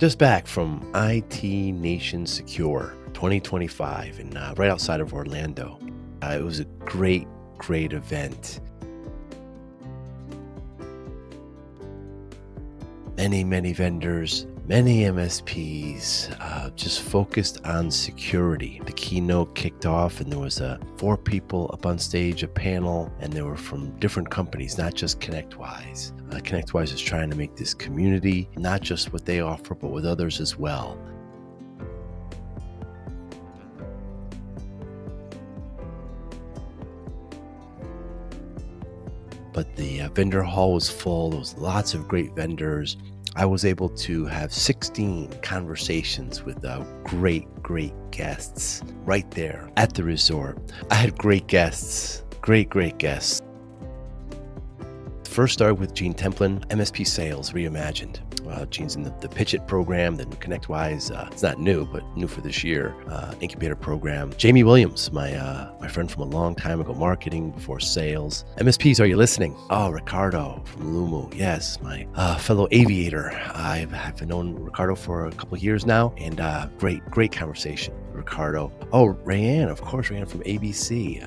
Just back from IT Nation Secure 2025 and right outside of Orlando. It was a great event. Many vendors, many MSPs, just focused on security. The keynote kicked off and there was 4 people up on stage, a panel, and they were from different companies, not just ConnectWise. ConnectWise is trying to make this community, not just what they offer, but with others as well. But the vendor hall was full. There was lots of great vendors. I was able to have 16 conversations with great guests right there at the resort. I had great guests, great guests. First started with Jean Templin, MSP Sales Reimagined. Jean's in the Pitch It program, the ConnectWise, it's not new, but new for this year, incubator program. Jamie Williams, my friend from a long time ago, marketing before sales. MSPs, are you listening? Oh, Ricardo from Lumu. Yes, my fellow aviator. I've known Ricardo for a couple of years now, and great conversation. Ricardo. Oh, Rayanne, of course, Rayanne from ABC.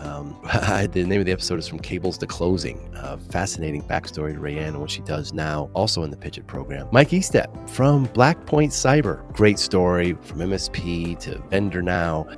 The name of the episode is From Cables to Closing. Fascinating backstory to Rayanne and what she does now, also in the Pitch It program. Mike Estep from Blackpoint Cyber. Great story from MSP to vendor now.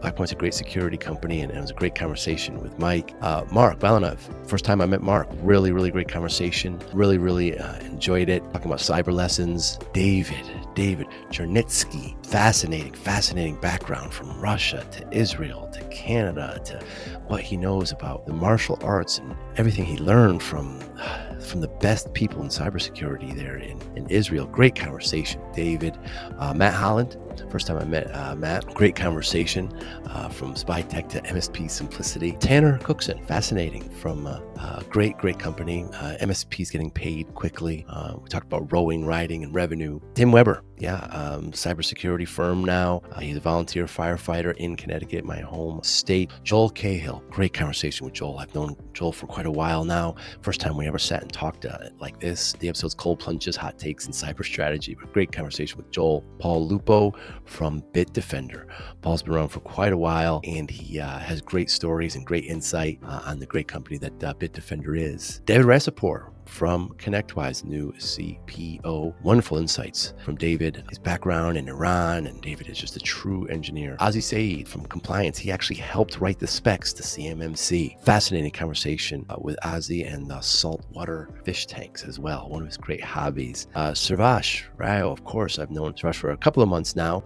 Blackpoint's a great security company, and it was a great conversation with Mike. Mark Balanov, first time I met Mark, really great conversation. Really enjoyed it. Talking about cyber lessons. David Chernitsky, fascinating background from Russia to Israel to Canada to what he knows about the martial arts and everything he learned from the best people in cybersecurity there in Israel. Great conversation. David, Matt Holland, first time I met Matt, great conversation from Spy Tech to MSP Simplicity. Tanner Cookson, fascinating from great company. MSPs getting paid quickly. We talked about rowing, riding, and revenue. Tim Weber, cybersecurity firm now. He's a volunteer firefighter in Connecticut, my home state. Joel Cahill, great conversation with Joel. I've known Joel for quite a while now. First time we ever sat and talked like this. The episode's Cold Plunges, Hot Takes, and Cyber Strategy. But great conversation with Joel. Paul Lupo from Bitdefender. Paul's been around for quite a while, and he has great stories and great insight on the great company that Bitdefender is. David Rasapor from ConnectWise, new CPO. Wonderful insights from David, his background in Iran, and David is just a true engineer. Ozzy Saeed from Compliance, he actually helped write the specs to CMMC. Fascinating conversation with Ozzy and the saltwater fish tanks as well, one of his great hobbies. Sarvash Rao, of course, I've known Sarvash for a couple of months now,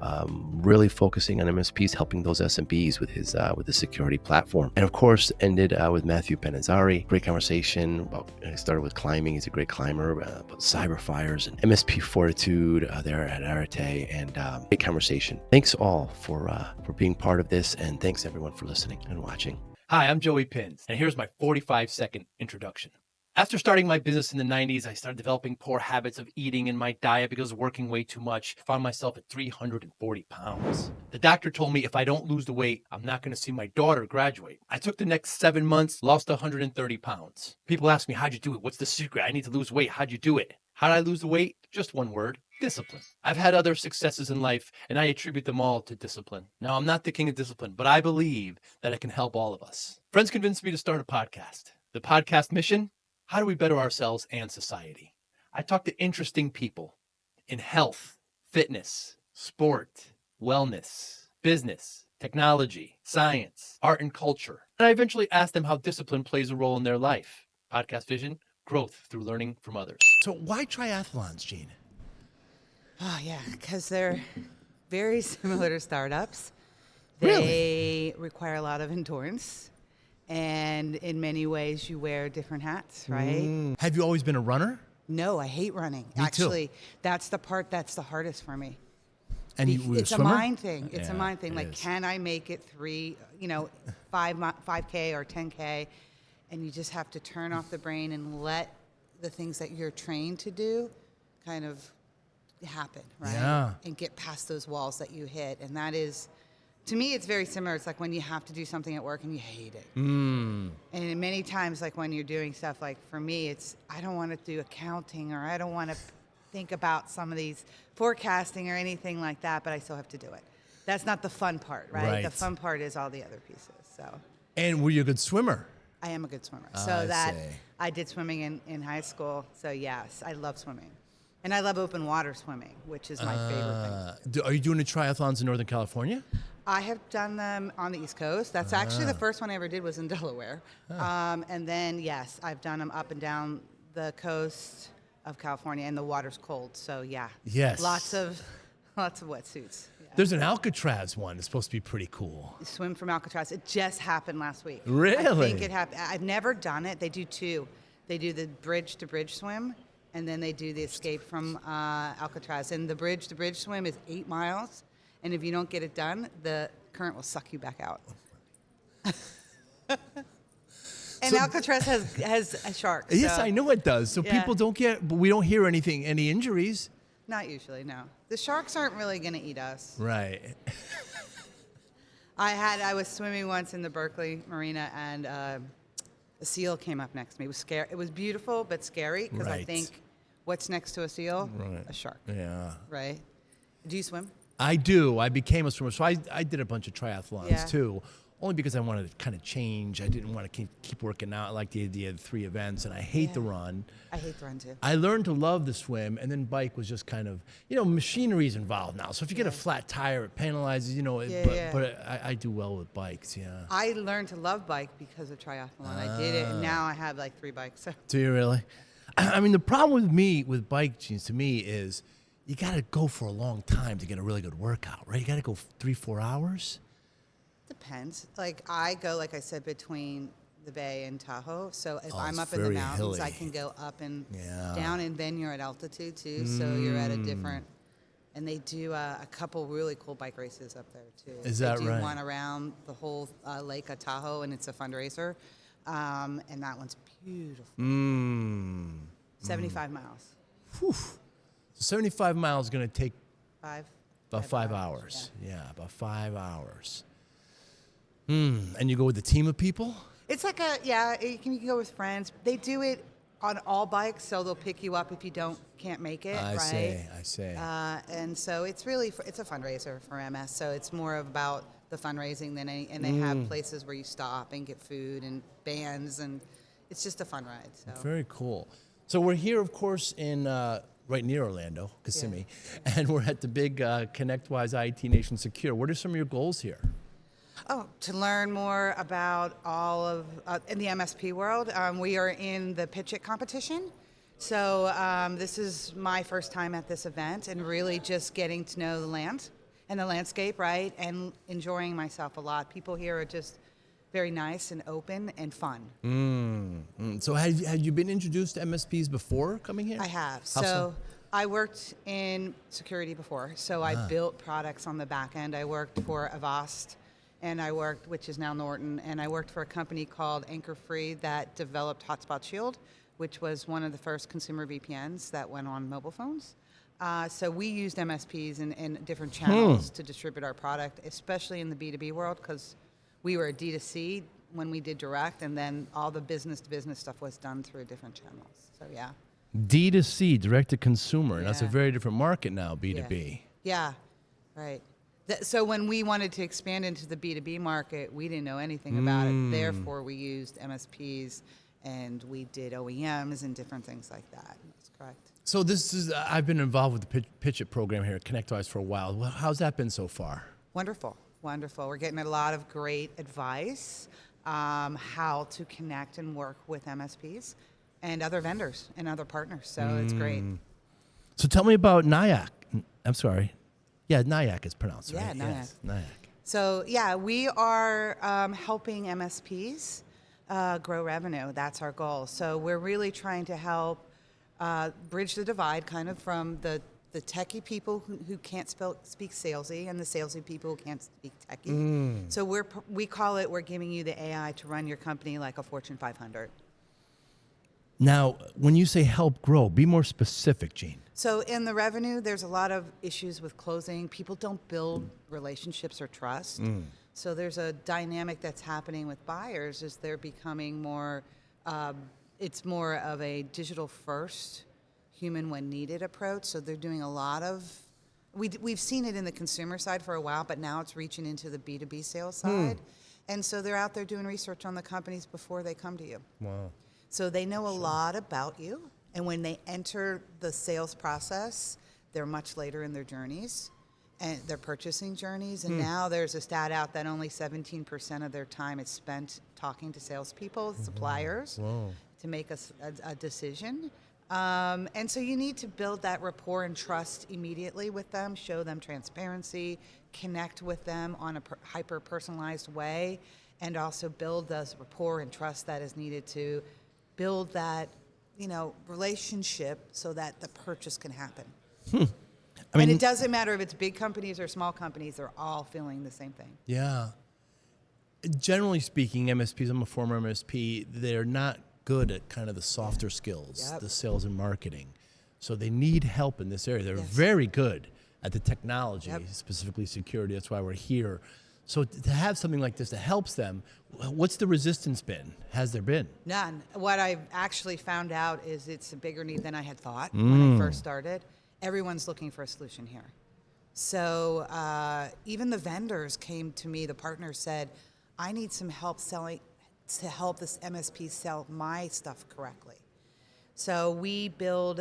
really focusing on MSPs, helping those SMBs with his with the security platform. And of course, ended with Matthew Benazari. Great conversation about, started with climbing. He's a great climber, about cyber fires and MSP fortitude there at Arete, and great conversation. Thanks all for being part of this, and thanks everyone for listening and watching. Hi, I'm Joey Pinz, and here's my 45-second introduction. After starting my business in the 90s, I started developing poor habits of eating in my diet because of working way too much. I found myself at 340 pounds. The doctor told me if I don't lose the weight, I'm not going to see my daughter graduate. I took the next 7 months, lost 130 pounds. People ask me, how'd you do it? What's the secret? I need to lose weight. How'd you do it? How did I lose the weight? Just one word: discipline. I've had other successes in life, and I attribute them all to discipline. Now, I'm not the king of discipline, but I believe that it can help all of us. Friends convinced me to start a podcast. The podcast mission: how do we better ourselves and society? I talk to interesting people in health, fitness, sport, wellness, business, technology, science, art, and culture. And I eventually ask them how discipline plays a role in their life. Podcast vision: growth through learning from others. So why triathlons, Gene? Oh, yeah, because they're very similar to startups. Really? They require a lot of endurance. And in many ways, you wear different hats, right? Have you always been a runner? No, I hate running. Me Actually, that's the part that's the hardest for me. And you were a It's a swimmer? mind thing. It's a Yeah, mind thing. it Like, is. can I make it 5K or 10K? And you just have to turn off the brain and let the things that you're trained to do kind of happen, right? Yeah. And get past those walls that you hit. And that is, to me, it's very similar. It's like when you have to do something at work and you hate it. And many times, like when you're doing stuff, like for me, it's, I don't want to do accounting, or I don't want to think about some of these forecasting or anything like that, but I still have to do it. That's not the fun part, right? The Right. fun part is all the other pieces. So And were you a good swimmer? I am a good swimmer. I So that see. I did swimming in high school. So yes, I love swimming. And I love open water swimming, which is my favorite thing. Are you doing the triathlons in Northern California? I have done them on the East Coast. That's actually the first one I ever did was in Delaware. And then, yes, I've done them up and down the coast of California, and the water's cold. So, yeah. Yes. Lots of wetsuits. Yeah. There's an Alcatraz one. It's supposed to be pretty cool. Swim from Alcatraz. It just happened last week. Really? I think it happened. I've never done it. They do two. They do the bridge-to-bridge swim, and then they do the escape from Alcatraz. And the bridge-to-bridge swim is 8 miles, and if you don't get it done, the current will suck you back out. And So- Alcatraz has a shark. Yes, so I know it does. So Yeah. people don't get, but we don't hear any injuries. Not usually, no. The sharks aren't really going to eat us. Right. I was swimming once in the Berkeley Marina, and a seal came up next to me. It was scary. It was beautiful, but scary because I Right. think what's next to a seal? Right. A shark, Yeah. right? Do you swim? I do. I became a swimmer. So I did a bunch of triathlons Yeah. too, only because I wanted to kind of change. I didn't want to keep working out. I like the idea of 3 events, and I hate the Yeah. run. I hate the run too. I learned to love the swim, and then bike was just kind of, machinery's involved now. So if you get a flat tire, it penalizes, Yeah. but I do well with bikes, yeah. I learned to love bike because of triathlon. I did it, and now I have like 3 bikes. So. Do you really? I mean, the problem with bike jeans to me is you got to go for a long time to get a really good workout, right? You got to go 3-4 hours. Depends. Like I go, like I said, between the Bay and Tahoe. So if I'm it's up in the very mountains, I hilly. can go up and Yeah. down, and then you're at altitude too. So you're at a different. And they do a couple really cool bike races up there too. Is that they do right? one around the whole lake of Tahoe, and it's a fundraiser. And that one's beautiful. 75 miles. Whew. So 75 miles is going to take Five. about 5 Yeah. hours. Yeah, about 5 hours. And you go with a team of people? It's like you can go with friends. They do it on all bikes, so they'll pick you up if you can't make it, I right? see. And so it's really it's a fundraiser for MS. So it's more about the fundraising than any. And they have places where you stop and get food and bands, and it's just a fun ride. So Very cool. So we're here, of course, in right near Orlando, Kissimmee, and we're at the big ConnectWise IT Nation Secure. What are some of your goals here? to learn more about all of in the MSP world, we are in the Pitch It competition. So this is my first time at this event, and really just getting to know the land and the landscape, right? And enjoying myself a lot. People here are just very nice and open and fun. So had you been introduced to MSPs before coming here? I have. How So I worked in security before. So I built products on the back end. I worked for Avast, and I worked, which is now Norton, and I worked for a company called Anchor Free that developed Hotspot Shield, which was one of the first consumer VPNs that went on mobile phones. So we used MSPs in different channels to distribute our product, especially in the B2B world, because we were a D2C when we did direct, and then all the business-to-business stuff was done through different channels. So yeah. D2C, direct to consumer. That's a Yeah. very different market now, B2B. Yeah, right. So when we wanted to expand into the B2B market, we didn't know anything about it. Therefore, we used MSPs, and we did OEMs and different things like that. That's correct. So this is, I've been involved with the Pitch It program here at ConnectWise for a while. Well, how's that been so far? Wonderful, wonderful. We're getting a lot of great advice how to connect and work with MSPs and other vendors and other partners. So it's great. So tell me about NIAC. I'm sorry. Yeah, NIAC is pronounced, Yeah, right? NIAC. Yes, NIAC. So yeah, we are helping MSPs grow revenue. That's our goal. So we're really trying to help bridge the divide, kind of from the techie people who can't speak salesy, and the salesy people who can't speak techie. So we call it, we're giving you the AI to run your company like a Fortune 500. Now, when you say help grow, be more specific, Jean. So in the revenue, there's a lot of issues with closing. People don't build relationships or trust. So there's a dynamic that's happening with buyers is they're becoming more, it's more of a digital first, human when needed approach. So they're doing a lot of, we've seen it in the consumer side for a while, but now it's reaching into the B2B sales side. And so they're out there doing research on the companies before they come to you. Wow. So they know a lot about you. And when they enter the sales process, they're much later in their journeys and their purchasing journeys. And now there's a stat out that only 17% of their time is spent talking to salespeople, suppliers, to make a decision. And so you need to build that rapport and trust immediately with them, show them transparency, connect with them on a hyper-personalized way, and also build the rapport and trust that is needed to build that, relationship so that the purchase can happen. And it doesn't matter if it's big companies or small companies, they're all feeling the same thing. Yeah. Generally speaking, MSPs, I'm a former MSP, they're not good at kind of the softer skills, the sales and marketing. So they need help in this area. They're very good at the technology, specifically security. That's why we're here. So to have something like this that helps them, what's the resistance been? Has there been? None. What I've actually found out is it's a bigger need than I had thought when I first started. Everyone's looking for a solution here. So even the vendors came to me, the partners said, I need some help selling to help this MSP sell my stuff correctly. So we do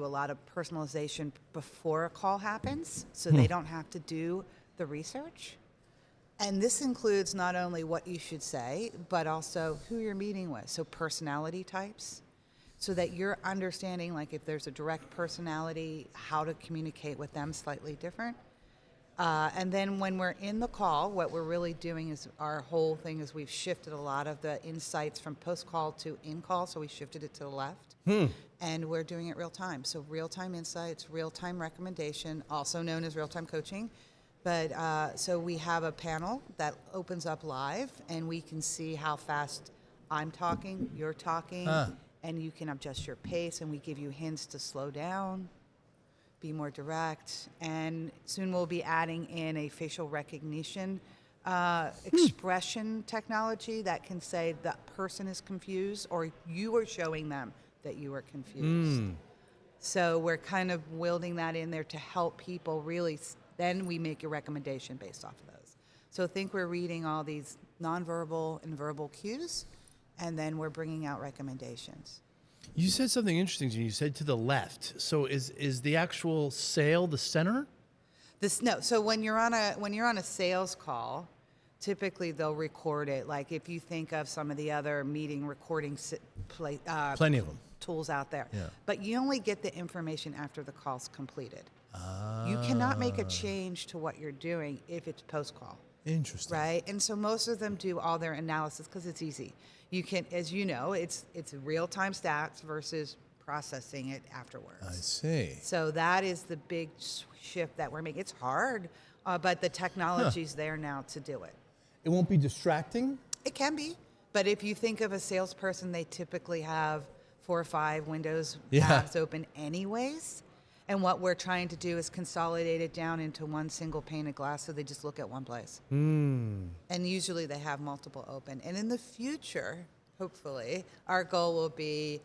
a lot of personalization before a call happens, so they don't have to do the research. And this includes not only what you should say, but also who you're meeting with. So personality types, so that you're understanding, like if there's a direct personality, how to communicate with them slightly different. And then when we're in the call, what we're really doing is our whole thing is we've shifted a lot of the insights from post-call to in-call, so we shifted it to the left. And we're doing it real time. So real-time insights, real-time recommendation, also known as real-time coaching. But so we have a panel that opens up live, and we can see how fast I'm talking, you're talking, and you can adjust your pace, and we give you hints to slow down, be more direct, and soon we'll be adding in a facial recognition expression technology that can say that person is confused, or you are showing them that you are confused. So we're kind of wielding that in there to help people really. Then we make a recommendation based off of those. So think we're reading all these nonverbal and verbal cues, and then we're bringing out recommendations. You said something interesting. You said to the left. So is the actual sale the center? So when you're on a sales call, typically they'll record it. Like if you think of some of the other meeting recording Plenty of them. tools out there. Yeah. But you only get the information after the call's completed. You cannot make a change to what you're doing if it's post-call. Interesting. Right? And so most of them do all their analysis because it's easy. You can, as you know, it's real-time stats versus processing it afterwards. I see. So that is the big shift that we're making. It's hard, but the technology's there now to do it. It won't be distracting? It can be. But if you think of a salesperson, they typically have 4 or 5 Windows tabs open anyways. And what we're trying to do is consolidate it down into one single pane of glass so they just look at one place. And usually they have multiple open. And in the future, hopefully, our goal will be,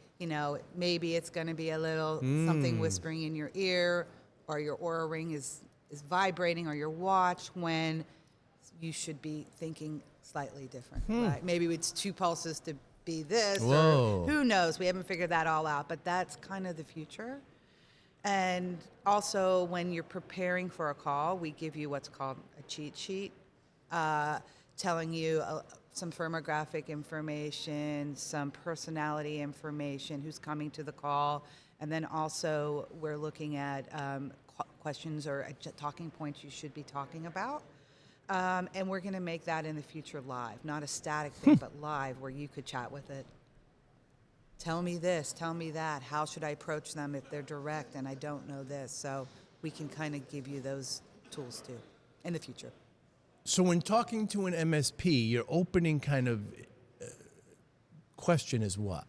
maybe it's going to be a little something whispering in your ear, or your Oura Ring is vibrating, or your watch, when you should be thinking slightly different. Right? Maybe it's 2 pulses to be this, or who knows? We haven't figured that all out, but that's kind of the future. And also, when you're preparing for a call, we give you what's called a cheat sheet, telling you some firmographic information, some personality information, who's coming to the call, and then also we're looking at questions or talking points you should be talking about. And we're going to make that in the future live, not a static thing, but live, where you could chat with it. Tell me this, tell me that. How should I approach them if they're direct and I don't know this? So we can kind of give you those tools too in the future. So when talking to an MSP, your opening kind of question is what?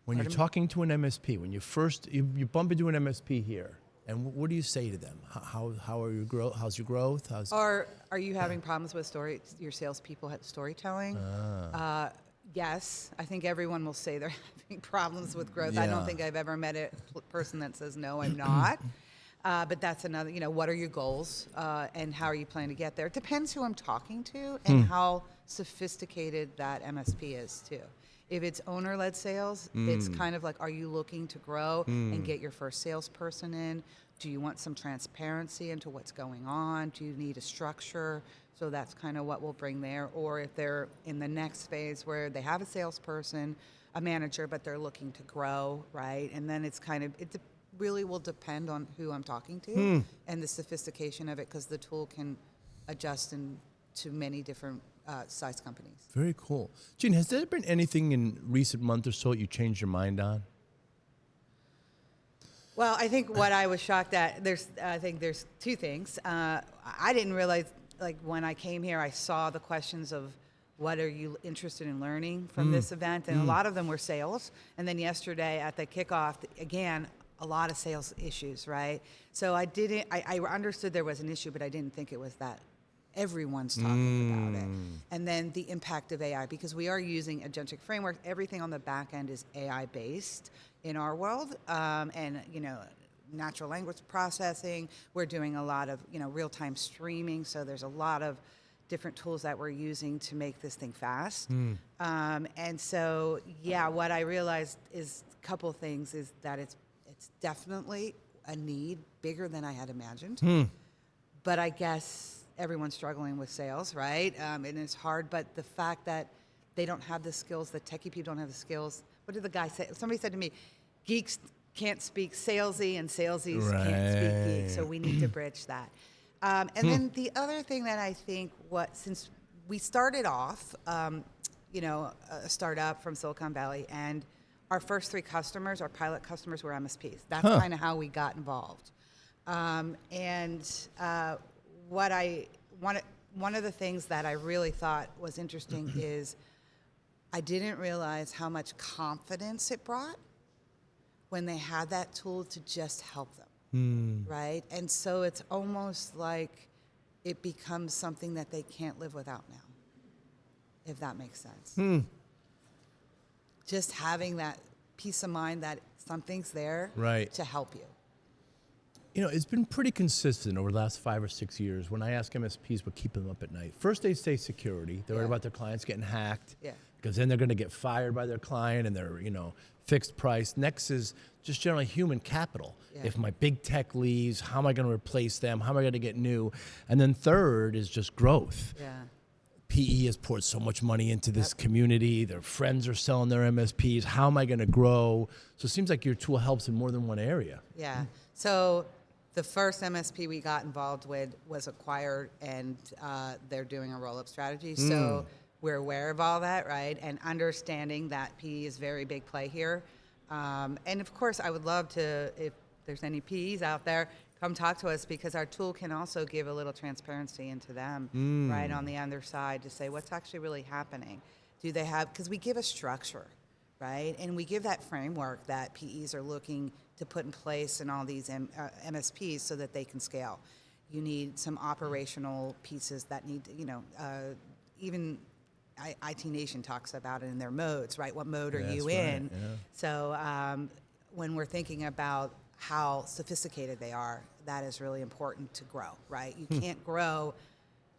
When you're talking to an MSP, when you bump into an MSP here, and what do you say to them? How are your growth? How's your growth? Are you having problems with your salespeople storytelling? Yes, I think everyone will say they're having problems with growth. I don't Yeah. think I've ever met a person that says, no, I'm not. But that's another, what are your goals and how are you planning to get there? It depends who I'm talking to and how sophisticated that MSP is too. If it's owner-led sales, it's kind of like, are you looking to grow and get your first salesperson in? Do you want some transparency into what's going on? Do you need a structure? So that's kind of what we'll bring there. Or if they're in the next phase where they have a salesperson, a manager, but they're looking to grow, right? And then it's kind of, really will depend on who I'm talking to and the sophistication of it, because the tool can adjust to many different size companies. Very cool. Jean, has there been anything in recent month or so that you changed your mind on? Well, I think what I was shocked at, I think there's two things. I didn't realize, like when I came here, I saw the questions of what are you interested in learning from this event, and a lot of them were sales. And then yesterday at the kickoff, again, a lot of sales issues, right? So I understood there was an issue, but I didn't think it was that everyone's talking about it. And then the impact of AI, because we are using agentic framework, everything on the back end is AI based in our world. And, natural language processing, we're doing a lot of, real-time streaming. So there's a lot of different tools that we're using to make this thing fast. And so, what I realized is a couple things is that it's definitely a need bigger than I had imagined. But I guess everyone's struggling with sales, right? And it's hard, but the fact that they don't have the skills, the techie people don't have the skills. What did the guy say? Somebody said to me, geeks can't speak salesy and salesies can't speak geek. So we need to bridge that. And then the other thing that I think since we started off, a startup from Silicon Valley, and our first 3 customers, our pilot customers, were MSPs. That's kind of how we got involved. One of the things that I really thought was interesting is I didn't realize how much confidence it brought when they had that tool to just help them, right? And so it's almost like it becomes something that they can't live without now, if that makes sense. Just having that peace of mind that something's there to help you. It's been pretty consistent over the last 5 or 6 years. When I ask MSPs what keep them up at night, first they say security. They're worried about their clients getting hacked, because then they're going to get fired by their client and they're, fixed price. Next is just generally human capital. If my big tech leaves, how am I going to replace them? How am I going to get new? And then third is just growth. PE has poured so much money into this community. Their friends are selling their MSPs. How am I going to grow? So it seems like your tool helps in more than one area. So the first MSP we got involved with was acquired, and they're doing a roll-up strategy. So we're aware of all that, right? And understanding that PE is very big play here. And of course, I would love to, if there's any PEs out there, come talk to us, because our tool can also give a little transparency into them, right, on the other side, to say what's actually really happening. Do they have, because we give a structure, right? And we give that framework that PEs are looking to put in place in all these MSPs so that they can scale. You need some operational pieces that need, even IT Nation talks about it in their modes, right? What mode are you in? So when we're thinking about how sophisticated they are, that is really important to grow, right? You can't grow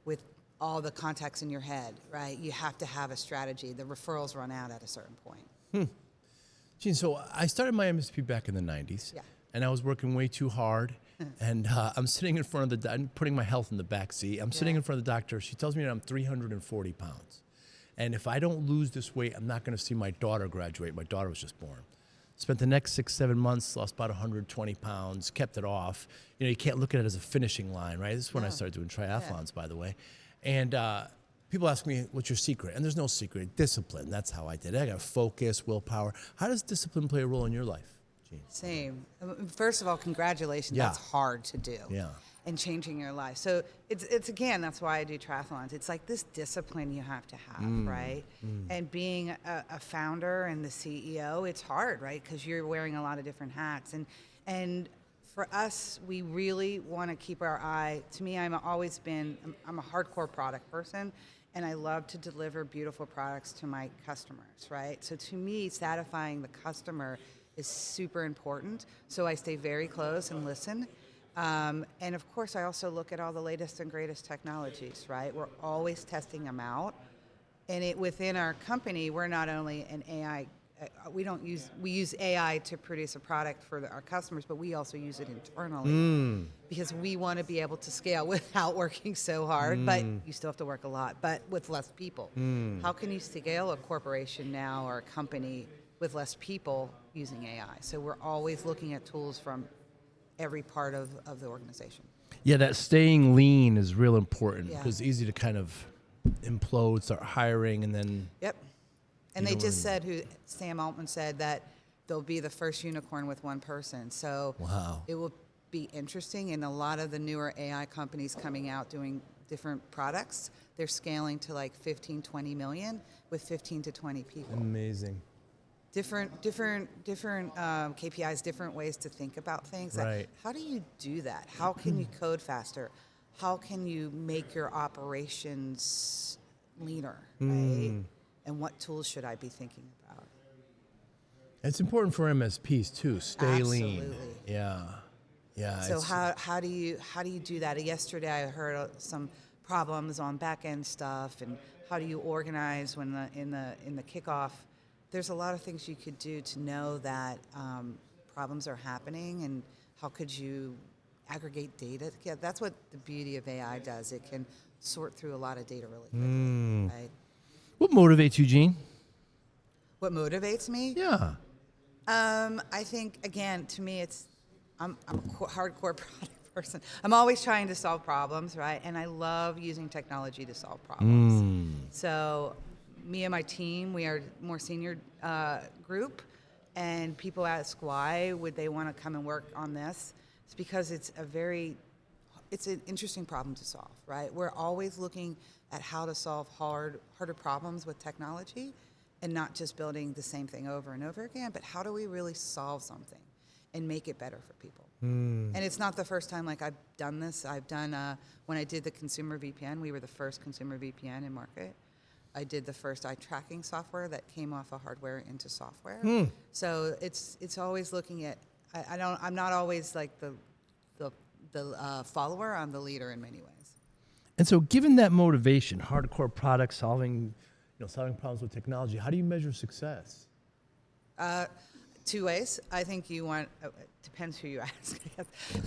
with all the contacts in your head, right? You have to have a strategy. The referrals run out at a certain point. Jean, so I started my MSP back in the 90s, and I was working way too hard. And I'm sitting in front of I'm putting my health in the back seat. I'm sitting in front of the doctor. She tells me that I'm 340 pounds. And if I don't lose this weight, I'm not going to see my daughter graduate. My daughter was just born. Spent the next 6-7 months, lost about 120 pounds, kept it off. You can't look at it as a finishing line, right? This is when I started doing triathlons, by the way. And people ask me, what's your secret? And there's no secret. Discipline. That's how I did it. I got focus, willpower. How does discipline play a role in your life, Jean? Same. First of all, congratulations. That's hard to do. And changing your life. So it's again, that's why I do triathlons. It's like this discipline you have to have, right? And being a founder and the CEO, it's hard, right? Because you're wearing a lot of different hats. And for us, we really want to keep our eye, to me, I'm a hardcore product person. and I love to deliver beautiful products to my customers, right? So to me, satisfying the customer is super important. So I stay very close and listen. And of course, I also look at all the latest and greatest technologies, right? We're always testing them out. And within our company, we're not only an AI, we use AI to produce a product for our customers, but we also use it internally because we want to be able to scale without working so hard, but you still have to work a lot, but with less people. How can you scale a corporation now or a company with less people using AI? So we're always looking at tools from every part of the organization. Yeah, that staying lean is real important Yeah. because it's easy to kind of implode, start hiring, and then Yep. And they just said, Sam Altman said that they'll be the first unicorn with one person. So wow. it will be interesting. And a lot of the newer AI companies coming out doing different products, they're scaling to like 15, 20 million with 15 to 20 people. Amazing. Different KPIs, different ways to think about things. Right. How do you do that? How can you code faster? How can you make your operations leaner, right? And what tools should I be thinking about? It's important for MSPs too. Stay lean. Absolutely. Yeah. Yeah. So how do you do that? Yesterday I heard some problems on back end stuff, and how do you organize when in the kickoff? There's a lot of things you could do to know that problems are happening, and how could you aggregate data? Yeah, that's what the beauty of AI does. It can sort through a lot of data really quickly, right? What motivates you, Jean? What motivates me? Yeah. I think, again, to me, I'm a hardcore product person. I'm always trying to solve problems, right? And I love using technology to solve problems. So me and my team, we are a more senior group, and people ask why would they want to come and work on this. It's because it's an interesting problem to solve, right? We're always looking at how to solve harder problems with technology, and not just building the same thing over and over again, but how do we really solve something and make it better for people? And it's not the first time like I've done this. I've done, when I did the consumer VPN, we were the first consumer VPN in market. I did the first eye tracking software that came off of hardware into software. So it's always looking at, I'm not always like the follower, I'm the leader in many ways. And so, given that motivation, hardcore product solving problems with technology, how do you measure success? Two ways. I think you want, depends who you ask.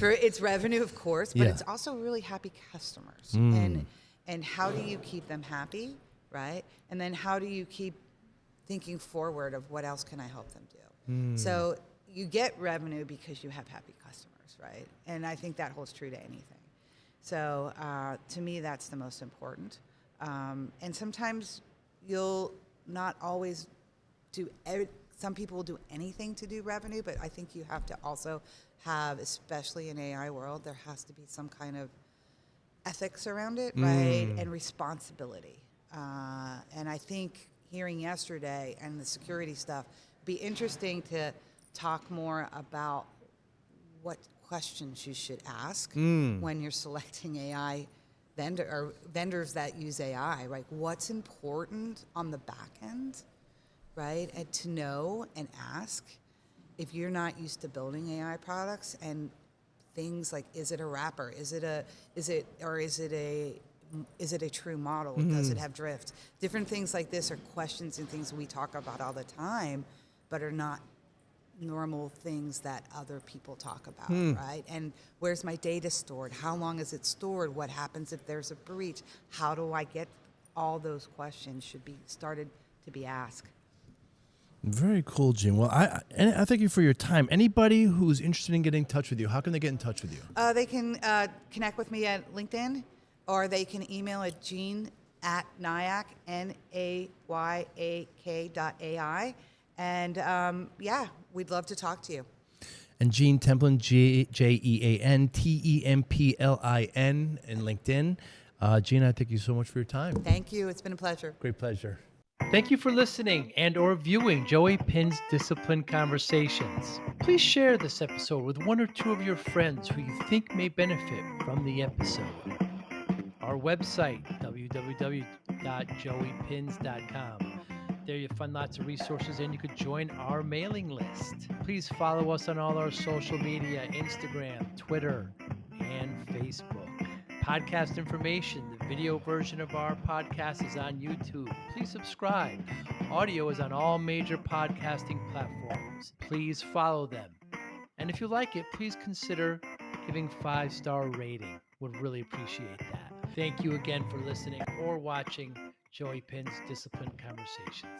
It's revenue, of course, but it's also really happy customers. And how do you keep them happy, right? And then how do you keep thinking forward of what else can I help them do? So you get revenue because you have happy customers, right? And I think that holds true to anything. So to me, that's the most important. And sometimes you'll not always some people will do anything to do revenue, but I think you have to also have, especially in AI world, there has to be some kind of ethics around it, right? And responsibility. And I think hearing yesterday and the security stuff, be interesting to talk more about what questions you should ask when you're selecting AI vendors that use AI, right? What's important on the back end, right? And to know and ask if you're not used to building AI products and things like, is it a wrapper? Is it a true model? Does it have drift? Different things like this are questions and things we talk about all the time, but are not normal things that other people talk about, right? And where's my data stored? How long is it stored? What happens if there's a breach? How do I get all those questions should be started to be asked. Very cool, Jean. Well, I thank you for your time. Anybody who's interested in getting in touch with you, how can they get in touch with you? They can connect with me at LinkedIn, or they can email at Jean@NIAC, NAYAK.ai. And we'd love to talk to you. And Jean Templin, JeanTemplin in LinkedIn. Jean, I thank you so much for your time. Thank you. It's been a pleasure. Great pleasure. Thank you for listening and or viewing Joey Pinz Discipline Conversations. Please share this episode with one or two of your friends who you think may benefit from the episode. Our website, www shop.joeypinz.com. There you'll find lots of resources and you could join our mailing list. Please follow us on all our social media, Instagram, Twitter, and Facebook. Podcast information, the video version of our podcast is on YouTube. Please subscribe. Audio is on all major podcasting platforms. Please follow them. And if you like it, please consider giving 5-star rating. Would really appreciate that. Thank you again for listening or watching Joey Pinz Discipline Conversations.